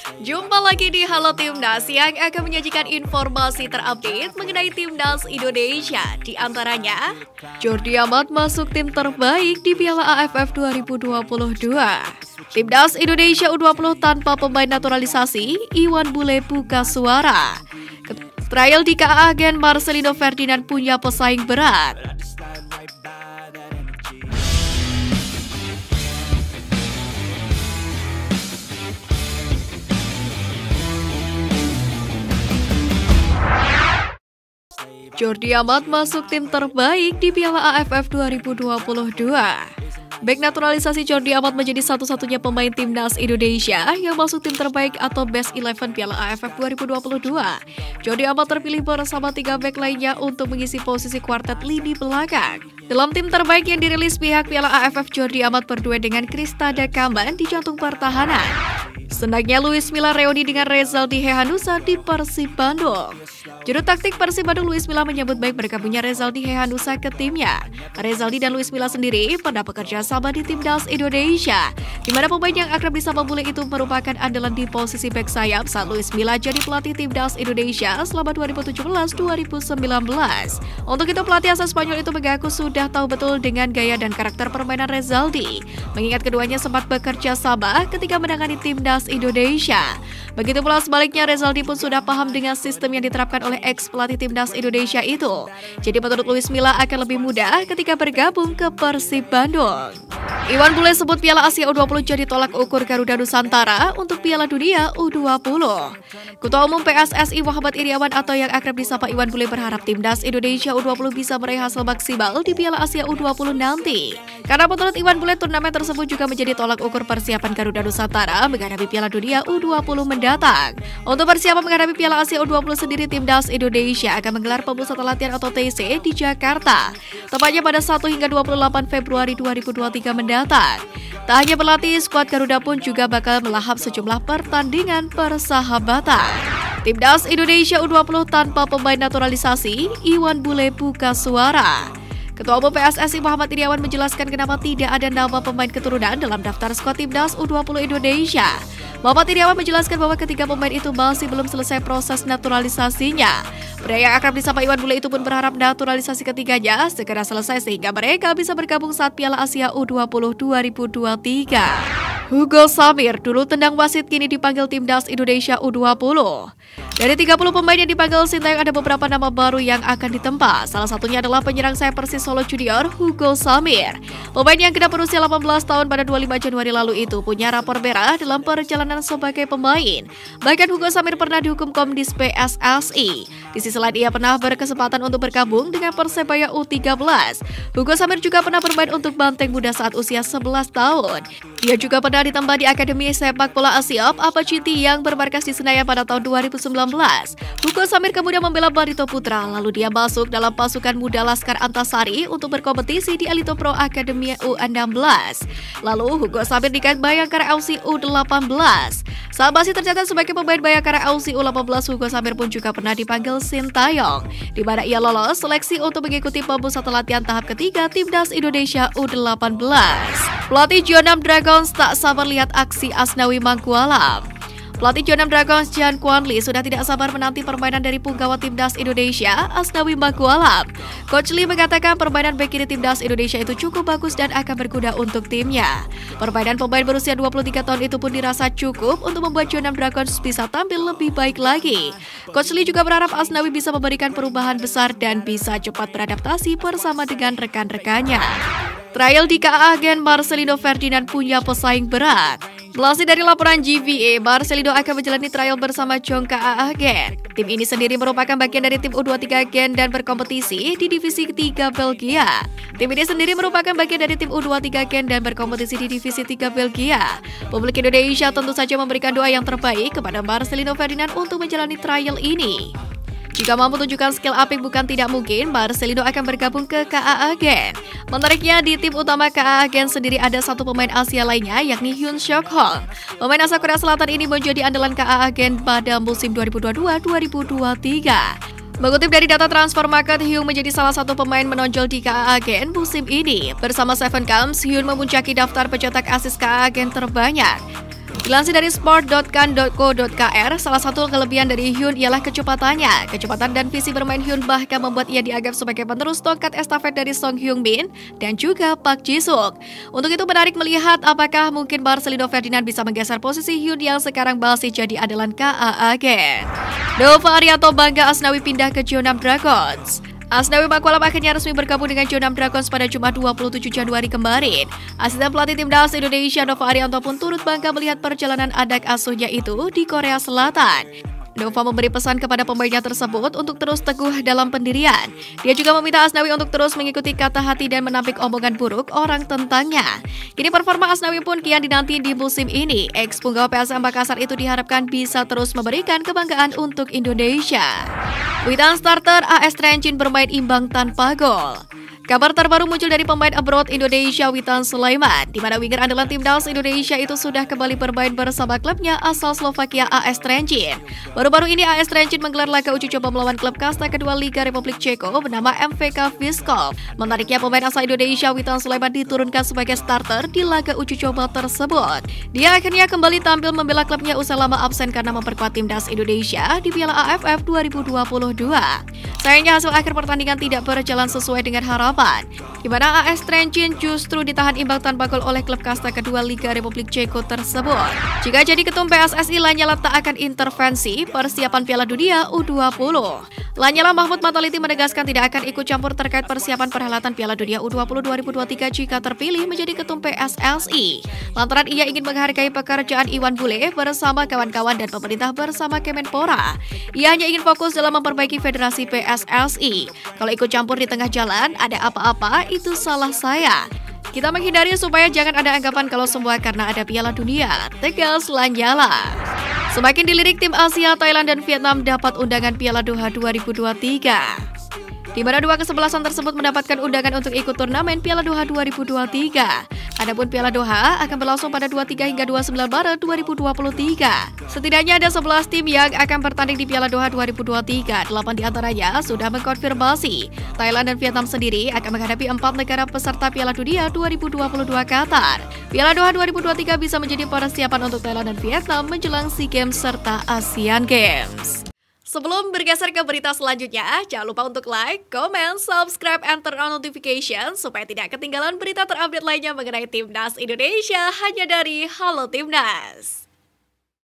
Jumpa lagi di Halo Timnas yang akan menyajikan informasi terupdate mengenai Timnas Indonesia. Di antaranya, Jordi Amat masuk tim terbaik di Piala AFF 2022. Timnas Indonesia U20 tanpa pemain naturalisasi, Iwan Bule buka suara. Trial di KA Agen Marcelino Ferdinand punya pesaing berat. Jordi Amat masuk tim terbaik di Piala AFF 2022. Bek naturalisasi Jordi Amat menjadi satu-satunya pemain Timnas Indonesia yang masuk tim terbaik atau Best 11 Piala AFF 2022. Jordi Amat terpilih bersama 3 bek lainnya untuk mengisi posisi kuartet lini belakang. Dalam tim terbaik yang dirilis pihak Piala AFF, Jordi Amat berduet dengan Kristada Kamban di jantung pertahanan. Senangnya Luis Milla reuni dengan Rezaldi Hehanusa di Persib Bandung. Juru taktik Persib Bandung Luis Milla menyambut baik bergabungnya Rezaldi Hehanusa ke timnya. Rezaldi dan Luis Milla sendiri pernah bekerja sama di Timnas Indonesia, di mana pemain yang akrab disapa Bule itu merupakan andalan di posisi bek sayap saat Luis Milla jadi pelatih Timnas Indonesia selama 2017-2019. Untuk itu pelatih asal Spanyol itu mengaku sudah tahu betul dengan gaya dan karakter permainan Rezaldi, mengingat keduanya sempat bekerja sama ketika menangani Timnas Indonesia. Begitu pula sebaliknya, Rezaldi pun sudah paham dengan sistem yang diterapkan oleh ex-pelatih Timnas Indonesia itu. Jadi menurut Luis Milla akan lebih mudah ketika bergabung ke Persib Bandung. Iwan Bule sebut Piala Asia U20 jadi tolak ukur Garuda Nusantara untuk Piala Dunia U20. Ketua Umum PSSI Muhammad Iriawan atau yang akrab disapa Iwan Bule berharap Timnas Indonesia U20 bisa meraih hasil maksimal di Piala Asia U20 nanti. Karena menurut Iwan Bule, turnamen tersebut juga menjadi tolak ukur persiapan Garuda Nusantara menghadapi Piala Dunia U20 mendatang. Untuk persiapan menghadapi Piala Asia U20 sendiri, Timnas Indonesia akan menggelar pemusatan latihan atau TC di Jakarta, tepatnya pada 1 hingga 28 Februari 2023 mendatang. Tak hanya berlatih, skuad Garuda pun juga bakal melahap sejumlah pertandingan persahabatan. Timnas Indonesia U20 tanpa pemain naturalisasi, Iwan Bule buka suara. Ketua Umum PSSI Muhammad Iriawan menjelaskan kenapa tidak ada nama pemain keturunan dalam daftar skuad Timnas U20 Indonesia. Muhammad Iriawan menjelaskan bahwa ketiga pemain itu masih belum selesai proses naturalisasinya. Pria yang akrab disapa Iwan Bule itu pun berharap naturalisasi ketiganya segera selesai sehingga mereka bisa bergabung saat Piala Asia U20 2023. Hugo Samir, dulu tendang wasit, kini dipanggil Timnas Indonesia U20. Dari 30 pemain yang dipanggil Sintayong, ada beberapa nama baru yang akan ditempa. Salah satunya adalah penyerang sayap Persis Solo Junior, Hugo Samir. Pemain yang genap berusia 18 tahun pada 25 Januari lalu itu punya rapor merah dalam perjalanan sebagai pemain. Bahkan Hugo Samir pernah dihukum Komdis PSSI. Di sisi lain, ia pernah berkesempatan untuk bergabung dengan Persebaya U13. Hugo Samir juga pernah bermain untuk Banteng Muda saat usia 11 tahun. Ia juga pernah ditambah di Akademi Sepak Bola Asiop Apaciti yang bermarkas di Senayan pada tahun 2019. Hugo Samir kemudian membela Barito Putra, lalu dia masuk dalam pasukan muda Laskar Antasari untuk berkompetisi di Alito Pro Akademi U16. Lalu Hugo Samir dikait Bayangkara FC U18. Saat masih tercatat sebagai pemain Bayangkara FC U18, Hugo Samir pun juga pernah dipanggil Sintayong, di mana ia lolos seleksi untuk mengikuti pemusatan latihan tahap ketiga Timnas Indonesia U18. Pelatih Jeonnam Dragons tak sabar lihat aksi Asnawi Mangkualam. Pelatih Jeonnam Dragons Jan Kwan Lee sudah tidak sabar menanti permainan dari punggawa Timnas Indonesia, Asnawi Mangkualam. Coach Lee mengatakan permainan bek kiri Timnas Indonesia itu cukup bagus dan akan berguna untuk timnya. Permainan pemain berusia 23 tahun itu pun dirasa cukup untuk membuat Jeonnam Dragons bisa tampil lebih baik lagi. Coach Lee juga berharap Asnawi bisa memberikan perubahan besar dan bisa cepat beradaptasi bersama dengan rekan-rekannya. Trial di KA Agen Marcelino Ferdinand punya pesaing berat. Melansir dari laporan GVA, Marcelino akan menjalani trial bersama Jong KA Agen. Tim ini sendiri merupakan bagian dari tim U23 Agen dan berkompetisi di Divisi 3 Belgia. Tim ini sendiri merupakan bagian dari tim U23 Agen dan berkompetisi di Divisi 3 Belgia. Publik Indonesia tentu saja memberikan doa yang terbaik kepada Marcelino Ferdinand untuk menjalani trial ini. Jika mampu tunjukkan skill apik bukan tidak mungkin, Marcelino akan bergabung ke KA Agen. Menariknya, di tim utama KA Agen sendiri ada satu pemain Asia lainnya, yakni Hyun Seok Hong. Pemain asal Korea Selatan ini menjadi andalan KA Agen pada musim 2022-2023. Mengutip dari data transfer market, Hyun menjadi salah satu pemain menonjol di KA Agen musim ini. Bersama Seven Camps, Hyun memuncaki daftar pencetak asis KA Agen terbanyak. Dilansir dari sport.kan.co.kr, salah satu kelebihan dari Hyun ialah kecepatannya. Kecepatan dan visi bermain Hyun bahkan membuat ia dianggap sebagai penerus tongkat estafet dari Song Hyung-min dan juga Park Ji-suk. Untuk itu menarik melihat apakah mungkin Marcelino Ferdinand bisa menggeser posisi Hyun yang sekarang masih jadi andalan KA Agen. Nova Arianto bangga Asnawi pindah ke Jeonnam Dragons. Asnawi Mangkualam akhirnya resmi bergabung dengan Jeonnam Dragons pada Jumat 27 Januari kemarin. Asisten pelatih timnas Indonesia Nova Arianto pun turut bangga melihat perjalanan anak asuhnya itu di Korea Selatan. Nova memberi pesan kepada pemainnya tersebut untuk terus teguh dalam pendirian. Dia juga meminta Asnawi untuk terus mengikuti kata hati dan menampik omongan buruk orang tentangnya. Kini performa Asnawi pun kian dinanti di musim ini. Ex-punggawa PSM Makassar itu diharapkan bisa terus memberikan kebanggaan untuk Indonesia. Witan starter AS Trenčín bermain imbang tanpa gol. Kabar terbaru muncul dari pemain abroad Indonesia Witan Sulaiman, di mana winger andalan timnas Indonesia itu sudah kembali bermain bersama klubnya asal Slovakia AS Trenčín. Baru-baru ini AS Trenčín menggelar laga uji coba melawan klub kasta kedua Liga Republik Ceko bernama MVK Viskov. Menariknya pemain asal Indonesia Witan Sulaiman diturunkan sebagai starter di laga uji coba tersebut. Dia akhirnya kembali tampil membela klubnya usai lama absen karena memperkuat timnas Indonesia di Piala AFF 2022. Sayangnya hasil akhir pertandingan tidak berjalan sesuai dengan harapan, di mana AS Trenčín justru ditahan imbang tanpa gol oleh klub kasta kedua Liga Republik Ceko tersebut. Jika jadi ketum PSSI, Lanyala tak akan intervensi persiapan Piala Dunia U20. Lanyala Mahmud Mataliti menegaskan tidak akan ikut campur terkait persiapan perhelatan Piala Dunia U20 2023 jika terpilih menjadi ketum PSSI. Lantaran ia ingin menghargai pekerjaan Iwan Bule bersama kawan-kawan dan pemerintah bersama Kemenpora. Ia hanya ingin fokus dalam memperbaiki federasi PSSI. Kalau ikut campur di tengah jalan, ada apa-apa, itu salah saya. Kita menghindari supaya jangan ada anggapan kalau semua karena ada Piala Dunia, tegas Lanyala. Semakin dilirik tim Asia, Thailand dan Vietnam dapat undangan Piala Doha 2023. Di mana dua kesebelasan tersebut mendapatkan undangan untuk ikut turnamen Piala Doha 2023. Adapun Piala Doha akan berlangsung pada 23 hingga 29 Maret 2023. Setidaknya ada 11 tim yang akan bertanding di Piala Doha 2023. 8 diantaranya sudah mengkonfirmasi. Thailand dan Vietnam sendiri akan menghadapi 4 negara peserta Piala Dunia 2022 Qatar. Piala Doha 2023 bisa menjadi persiapan untuk Thailand dan Vietnam menjelang SEA Games serta ASEAN Games. Sebelum bergeser ke berita selanjutnya, jangan lupa untuk like, comment, subscribe, and turn on notification supaya tidak ketinggalan berita terupdate lainnya mengenai Timnas Indonesia hanya dari Halo Timnas.